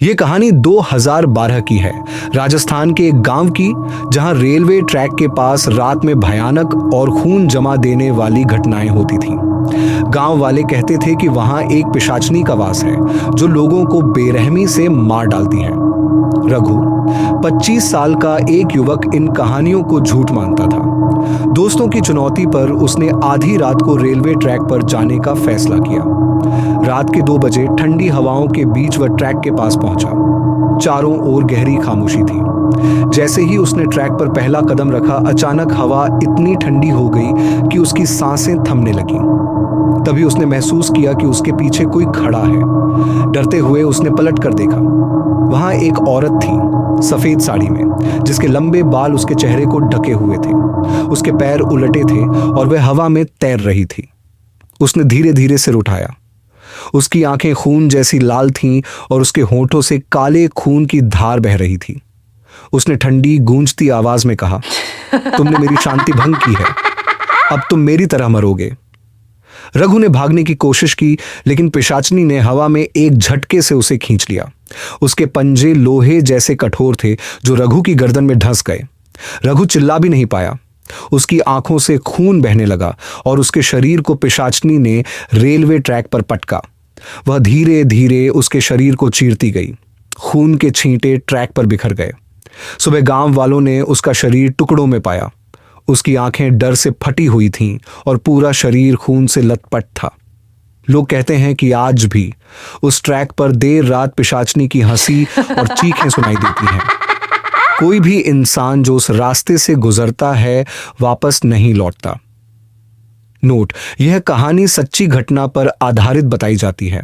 ये कहानी 2012 की है, राजस्थान के एक गांव की, जहां रेलवे ट्रैक के पास रात में भयानक और खून जमा देने वाली घटनाएं होती थीं। गांव वाले कहते थे कि वहां एक पिशाचनी का वास है जो लोगों को बेरहमी से मार डालती है। रघु 25 साल का एक युवक इन कहानियों को झूठ मानता था। दोस्तों की चुनौती पर उसने आधी रात को रेलवे ट्रैक पर जाने का फैसला किया। रात के 2 बजे ठंडी हवाओं के बीच वह ट्रैक के पास पहुंचा। चारों ओर गहरी खामोशी थी। जैसे ही उसने ट्रैक पर पहला कदम रखा, अचानक हवा इतनी ठंडी हो गई कि उसकी सांसें थमने लगीं। तभी उसने महसूस किया कि उसके पीछे कोई खड़ा है। डरते हुए उसने पलट कर देखा। वहां एक औरत थी, सफेद साड़ी में, जिसके लंबे बाल उसके चेहरे को ढके हुए थे। उसके पैर उलटे थे और वह हवा में तैर रही थी। उसने धीरे धीरे सिर उठाया। उसकी आंखें खून जैसी लाल थीं और उसके होठों से काले खून की धार बह रही थी। उसने ठंडी गूंजती आवाज में कहा, तुमने मेरी शांति भंग की है, अब तुम मेरी तरह मरोगे। रघु ने भागने की कोशिश की, लेकिन पिशाचनी ने हवा में एक झटके से उसे खींच लिया। उसके पंजे लोहे जैसे कठोर थे जो रघु की गर्दन में धंस गए। रघु चिल्ला भी नहीं पाया। उसकी आंखों से खून बहने लगा और उसके शरीर को पिशाचनी ने रेलवे ट्रैक पर पटका। वह धीरे धीरे उसके शरीर को चीरती गई। खून के छींटे ट्रैक पर बिखर गए। सुबह गांव वालों ने उसका शरीर टुकड़ों में पाया। उसकी आंखें डर से फटी हुई थीं और पूरा शरीर खून से लथपथ था। लोग कहते हैं कि आज भी उस ट्रैक पर देर रात पिशाचनी की हंसी और चीखें सुनाई देती हैं। कोई भी इंसान जो उस रास्ते से गुजरता है वापस नहीं लौटता। नोट: यह कहानी सच्ची घटना पर आधारित बताई जाती है।